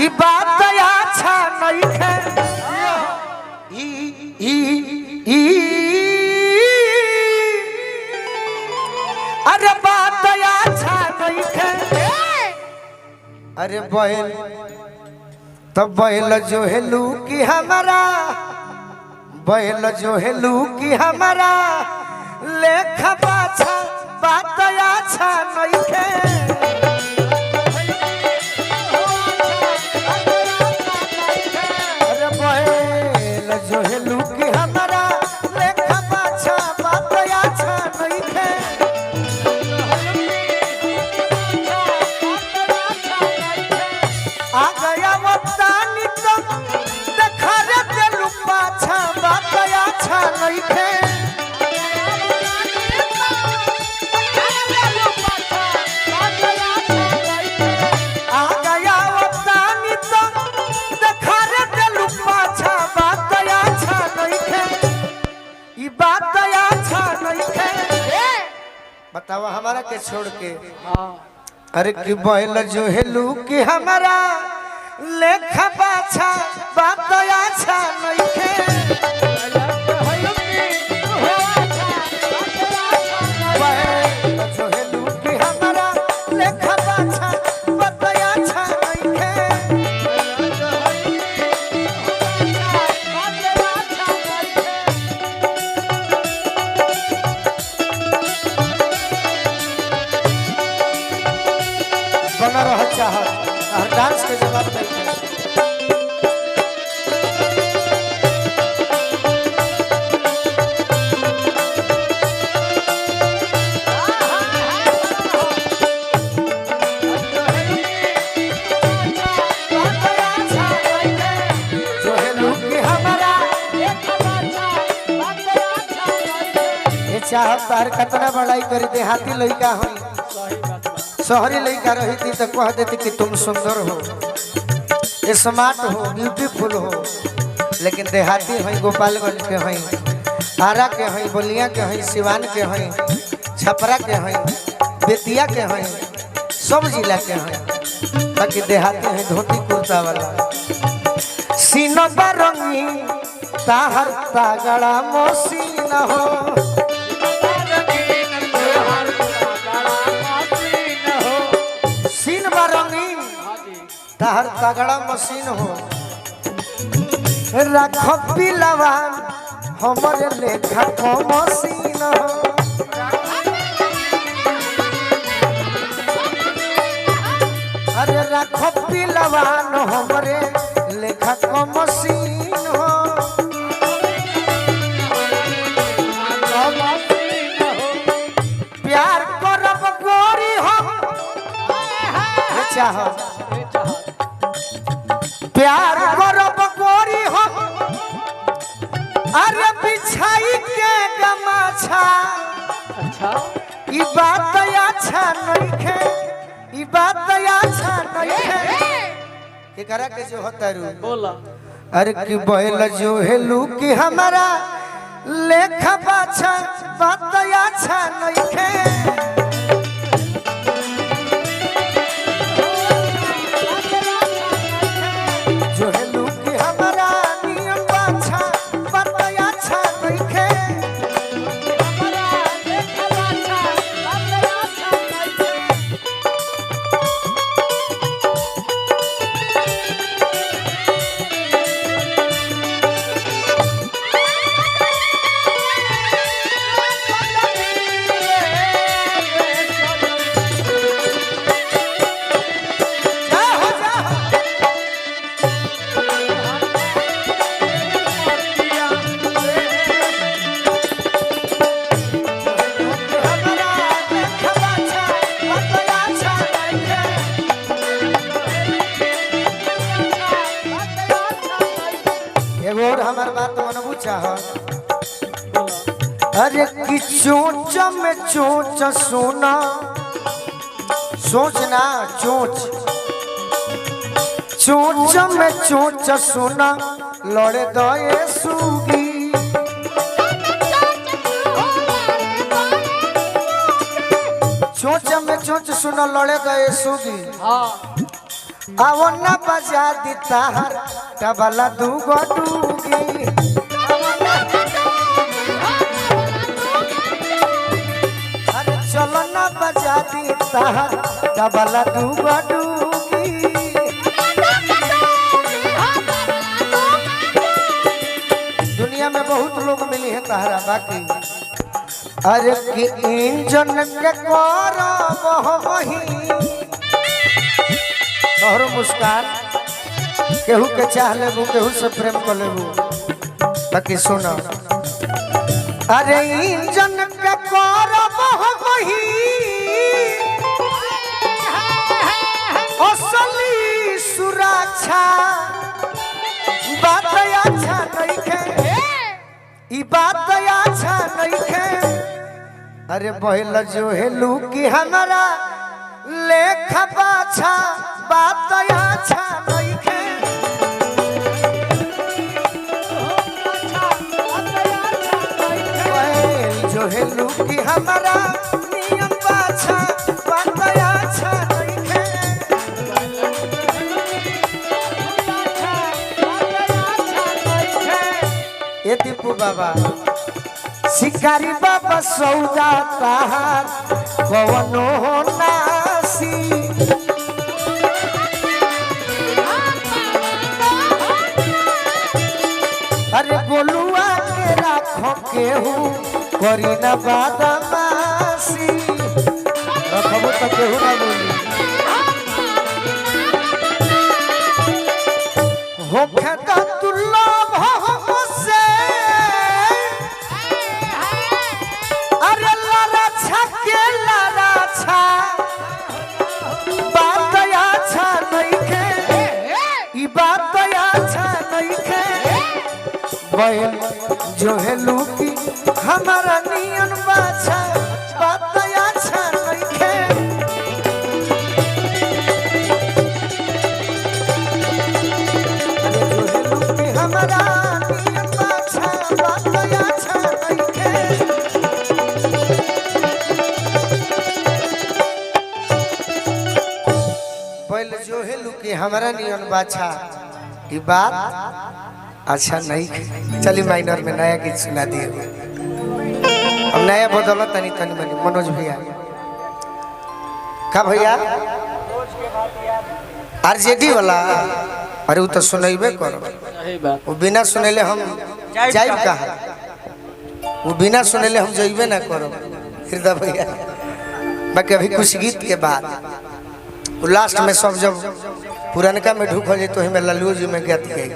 ई बात अच्छा नहीं है ई अरे बात अच्छा नहीं है अरे बैल तब बैल जो है लू की हमारा बैल जो है लू की हमारा लेखा बाछा बात अच्छा नहीं है अरे बैल जो है लू की हमारा लेखा बाछा बात अच्छा नहीं है आ गया वतानी तो देखा रे दिल पाछा बात अच्छा नहीं है आ गया वतानी तो देखा रे दिल पाछा बात अच्छा नहीं है ई बात अच्छा नहीं है बताओ हमारा के छोड़ के अरे कि बैल जो है लू की हमारा लेखा बाछा बात अच्छा नहीं है बैल जो है लू की हमारा लेखा बाछा बात अच्छा नहीं है बना रह चाहत हर डांस के जवाब नहीं है जो है लू की हमारा ये चाहत तार कतना बड़ाई कर दे हाथी लइका होई शहरी लड़का रही थी तो कह देती कि तुम सुंदर हो स्मार्ट हो ब्यूटीफुल हो लेकिन देहाती हैं गोपालगंज के हैं आरा के हैं बलिया के हैं सिवान के हैं छपरा के हैं बेतिया के हैं सब जिला के हैं बाकी देहाती हैं धोती कुर्ता वाला सीनबा रंगी ताहर तागड़ा मोसीन हो ताहर तगड़ा मशीन हो रखो पिलवान हमारे लेखा को मशीन हो अरे रखो पिलवान हमारे लेखा को मशीन हो प्यार करब गोरी हो चाहो प्यार करब गोरी हो अरे बिछाई के गमाछा अच्छा ई बात अच्छा नहीं है ई बात अच्छा नहीं है के करा के जो होता रू बोला अरे कि बैल जो है लू की हमारा लेखा बाछा बात अच्छा नहीं है और हमार बात मनबू चाह अरे कि चोच में चोच सोना सोचना चोच चोच में चोच सोना लड़े दए सूगी चोच में चोच सुना लड़े दए सूगी आवो ना बजा दी ताहर तबला दूगो डूगी अरे चलो ना बजा दी ताहर तबला दूगो डूगी दुनिया में बहुत लोग मिली है ताहरा बाकी अरे कि इंजन के करब वही तोहरो मुस्कान केहू के चाह लेबू केहू से प्रेम कर लेबू बाकी सुनो अरे इंजन के करब वही असली सुरक्षा बात अच्छा नहीं है ई बात अच्छा नहीं है अरे बहल जो है लू की हमारा लेखा बाछा बात अच्छा नहीं है जो है लू की हमारा नियम बाछा बात अच्छा नहीं है ये दीपू बाबा शिकारी बाबा सौदा ताहार कवनो नासी अरे गोलुआ के राखो केहू करी ना बादामासी रखबो तो केहू ना बोली होखे तो दुर्लभ हमसे अरे लारा छके लारा छा बात अच्छा नहीं है ई बात अच्छा नहीं है बैल जो है लूकी हमारा नियन बाछा बात अच्छा नहीं है अरे जो है लूकी हमारा नियन बाछा बात अच्छा नहीं है बैल जो है लूकी हमारा नियन बाछा ये बात अच्छा नहीं है चलिए माइनर में नया गीत सुना दिए अब नया बदलो तनी तनी मनी मनोज भैया का भैया आरजेडी वाला अरे वो तो सुनेबे करो वो बिना सुनेले हम जाइब कहा वो बिना सुनेले हम जाइबे ना करो हृदय भैया बाकी अभी कुछ गीत के बाद लास्ट में सब जब पुरानका में ढूक हो जाए तो हमें लल्लू जी में गीत गई